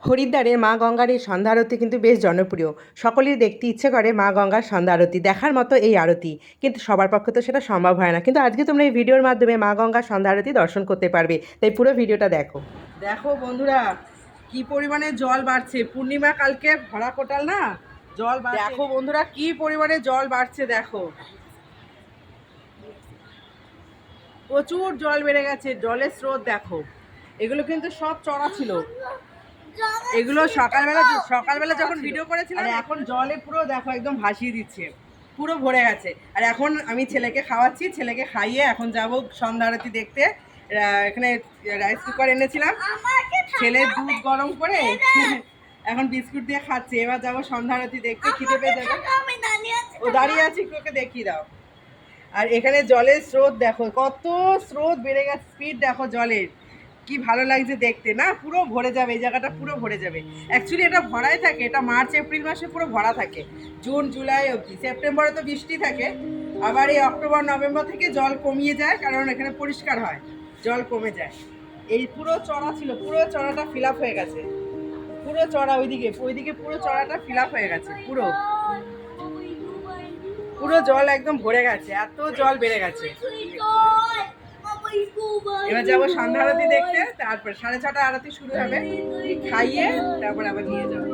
হরিদ্বারে মা গঙ্গার এই সন্ধ্যা আরতি কিন্তু বেশ জনপ্রিয়। সকলেরই দেখতে ইচ্ছে করে মা গঙ্গার সন্ধ্যা আরতি, দেখার মতো এই আরতি। কিন্তু সবার পক্ষে তো সেটা সম্ভব হয় না। কিন্তু আজকে তোমরা এই ভিডিওর মাধ্যমে মা গঙ্গার সন্ধ্যা আরতি দর্শন করতে পারবে। তাই পুরো ভিডিওটা দেখো। দেখো বন্ধুরা, কি পরিমাণে জল বাড়ছে। পূর্ণিমা কালকে ভরা কোটাল না, জল বাড়ছে। দেখো বন্ধুরা, কি পরিমাণে জল বাড়ছে। দেখো, প্রচুর জল বেড়ে গেছে। জলের স্রোত দেখো। এগুলো কিন্তু সব চড়া ছিল। এগুলো সকালবেলা যখন ভিডিও করেছিলাম, এখন জলে পুরো দেখো একদম ভাসিয়ে দিচ্ছে, পুরো ভরে গেছে। আর এখন আমি ছেলেকে খাওয়াচ্ছি, ছেলেকে খাইয়ে এখন যাব সন্ধ্যা আরতি দেখতে। এখানে রাইস কুকার এনেছিলাম, ছেলে দুধ গরম করে এখন বিস্কুট দিয়ে খাচ্ছে। এবার যাবো সন্ধ্যা আরতি দেখতে, খিদে পেয়ে যাবে। ও দাঁড়িয়ে আছি, ওকে দেখিয়ে দাও। আর এখানে জলের স্রোত দেখো, কত স্রোত বেড়ে গেছে, স্পিড দেখো জলের। কি ভালো লাগছে দেখতে না, পুরো ভরে যাবে এই জায়গাটা, পুরো ভরে যাবে। অ্যাকচুয়ালি এটা ভরাই থাকে, এটা মার্চ এপ্রিল মাসে পুরো ভরা থাকে, জুন জুলাই অবধি। সেপ্টেম্বরে তো বৃষ্টি থাকে, আবার এই অক্টোবর নভেম্বর থেকে জল কমিয়ে যায়, কারণ এখানে পরিষ্কার হয়, জল কমে যায়। এই পুরো চড়া ছিল, পুরো চড়াটা ফিল আপ হয়ে গেছে, পুরো চড়া ওইদিকে পুরো চড়াটা ফিল আপ হয়ে গেছে, পুরো পুরো জল একদম ভরে গেছে, এত জল বেড়ে গেছে। এবার যাবো সন্ধ্যা আরতি দেখতে, তারপর 6:30 আরতি শুরু হবে, খাইয়ে তারপর আবার নিয়ে যাবো।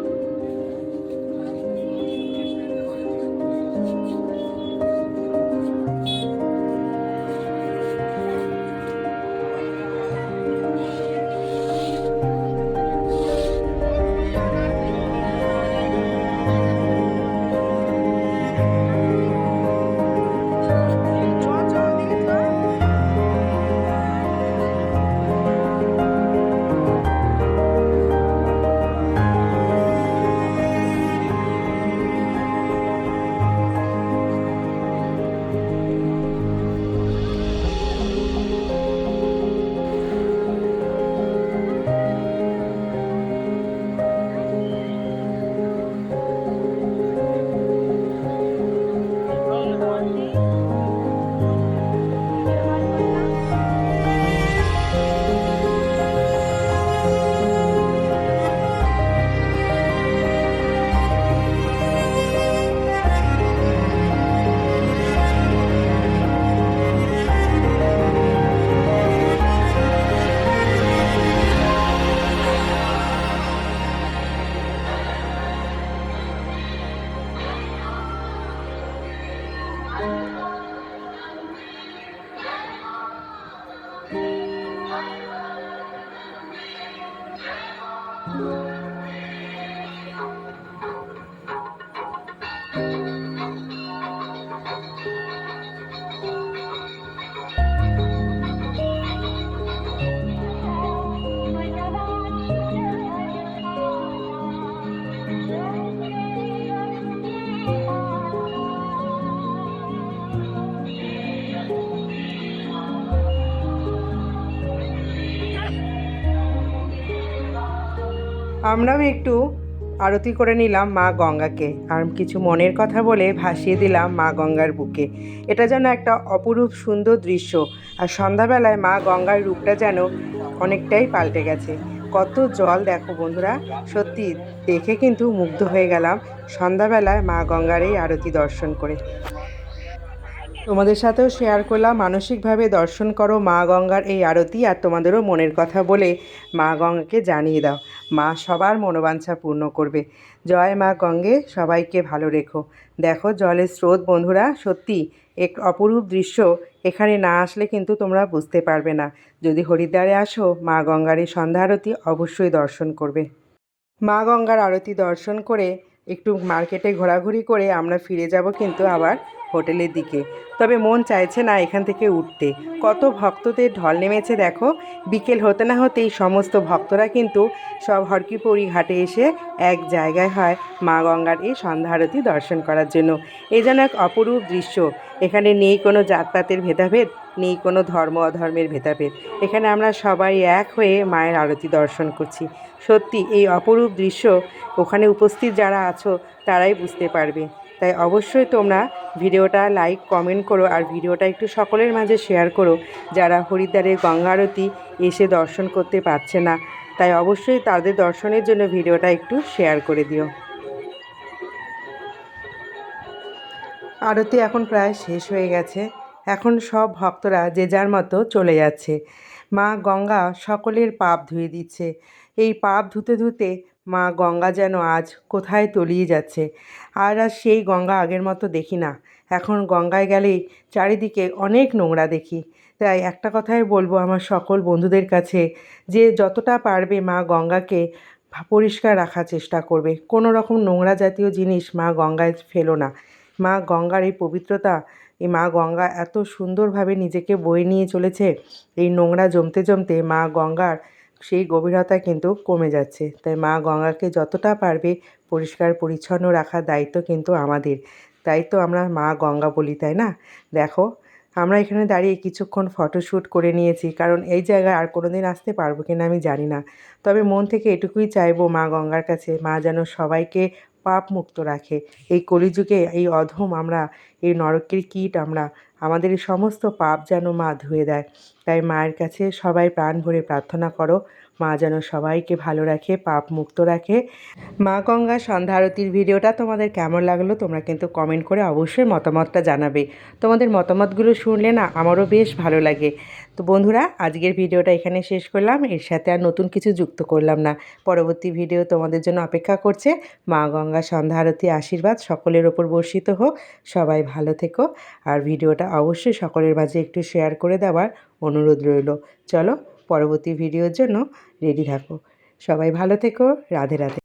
আমরাও একটু আরতি করে নিলাম মা গঙ্গাকে, আর কিছু মনের কথা বলে ভাসিয়ে দিলাম মা গঙ্গার বুকে। এটা যেন একটা অপরূপ সুন্দর দৃশ্য। আর সন্ধ্যাবেলায় মা গঙ্গার রূপটা যেন অনেকটাই পাল্টে গেছে। কত জল দেখো বন্ধুরা, সত্যি দেখে কিন্তু মুগ্ধ হয়ে গেলাম সন্ধ্যাবেলায় মা গঙ্গার এই আরতি দর্শন করে। তোমাদের সাথেও শেয়ার করলাম, মানসিকভাবে দর্শন করো মা গঙ্গার এই আরতি, আর তোমাদেরও মনের কথা বলে মা গঙ্গাকে জানিয়ে দাও। মা সবার মনোবাঞ্ছা পূর্ণ করবে। জয় মা গঙ্গে, সবাইকে ভালো রেখো। দেখো জলের স্রোত বন্ধুরা, সত্যি এক অপরূপ দৃশ্য। এখানে না আসলে কিন্তু তোমরা বুঝতে পারবে না। যদি হরিদ্বারে আসো, মা গঙ্গার এই সন্ধ্যা আরতি অবশ্যই দর্শন করবে। মা গঙ্গার আরতি দর্শন করে একটু মার্কেটে ঘোরাঘুরি করে আমরা ফিরে যাব কিন্তু আবার হোটেলের দিকে। তবে মন চাইছে না এখান থেকে উঠতে, কত ভক্তদের ঢল নেমেছে দেখো। বিকেল হতে না হতেই সমস্ত ভক্তরা কিন্তু সব হরকিপৌরি ঘাটে এসে এক জায়গায় হয় মা গঙ্গার এই সন্ধ্যা আরতি দর্শন করার জন্য। এই যেন এক অপরূপ দৃশ্য। এখানে নেই কোনো জাতপাতের ভেদাভেদ, নেই কোনো ধর্ম অধর্মের ভেদাভেদ। এখানে আমরা সবাই এক হয়ে মায়ের আরতি দর্শন করছি। সত্যি এই অপরূপ দৃশ্য ওখানে উপস্থিত যারা আছো তারাই বুঝতে পারবে। তাই অবশ্যই তোমরা ভিডিওটা লাইক কমেন্ট করো, আর ভিডিওটা একটু সকলের মাঝে শেয়ার করো যারা হরিদ্বারের গঙ্গা আরতি এসে দর্শন করতে পারছে না। তাই অবশ্যই তাদের দর্শনের জন্য ভিডিওটা একটু শেয়ার করে দিও। আরতি এখন প্রায় শেষ হয়ে গেছে। এখন সব ভক্তরা যে যার মতো চলে যাচ্ছে। মা গঙ্গা সকলের পাপ ধুয়ে দিচ্ছে। এই পাপ ধুতে ধুতে মা গঙ্গা যেন আজ কোথায় তলিয়ে যাচ্ছে। আর সেই গঙ্গা আগের মতো দেখি না। এখন গঙ্গায় গেলেই চারিদিকে অনেক নোংরা দেখি। তাই একটা কথাই বলবো আমার সকল বন্ধুদের কাছে, যে যতটা পারবে মা গঙ্গাকে পরিষ্কার রাখার চেষ্টা করবে। কোনো রকম নোংরা জাতীয় জিনিস মা গঙ্গায় ফেলো না। মা গঙ্গার এই পবিত্রতা, এই মা গঙ্গা এত সুন্দরভাবে নিজেকে বয়ে নিয়ে চলেছে। এই নোংরা জমতে জমতে মা গঙ্গার সেই গভীরতা কিন্তু কমে যাচ্ছে। তাই মা গঙ্গাকে যতটা পারবে পরিষ্কার পরিচ্ছন্ন রাখার দায়িত্ব কিন্তু আমাদের। তাই তো আমরা মা গঙ্গা বলি, তাই না? দেখো, আমরা এখানে দাঁড়িয়ে কিছুক্ষণ ফটোশ্যুট করে নিয়েছি, কারণ এই জায়গায় আর কোনো দিন আসতে পারবো কিনা আমি জানি না। তবে মন থেকে এটুকুই চাইবো মা গঙ্গার কাছে, মা যেন সবাইকে পাপ মুক্ত রাখে। এই কলিযুগে এই অধম আমরা, এই নরকের কীট আমরা, আমাদের এই সমস্ত পাপ যেন মা ধুয়ে দেয়। তাই মায়ের কাছে সবাই প্রাণ ভরে প্রার্থনা করো, মা যেন সবাইকে ভালো রাখে, পাপ মুক্ত রাখে। মা গঙ্গা সন্ধ্যা আরতির ভিডিওটা তোমাদের কেমন লাগলো তোমরা কিন্তু কমেন্ট করে অবশ্যই মতামতটা জানাবে। তোমাদের মতামতগুলো শুনলে না আমারও বেশ ভালো লাগে। তো বন্ধুরা, আজকের ভিডিওটা এখানে শেষ করলাম। এর সাথে আর নতুন কিছু যুক্ত করলাম না। পরবর্তী ভিডিও তোমাদের জন্য অপেক্ষা করছে। মা গঙ্গা সন্ধ্যা আরতি আশীর্বাদ সকলের ওপর বর্ষিত হোক। সবাই ভালো থেকো। আর ভিডিওটা অবশ্যই সকলের মাঝে একটু শেয়ার করে দেওয়ার অনুরোধ রইল। চলো পরবর্তী ভিডিওর জন্য রেডি থাকো। সবাই ভালো থেকো। রাধে রাধে।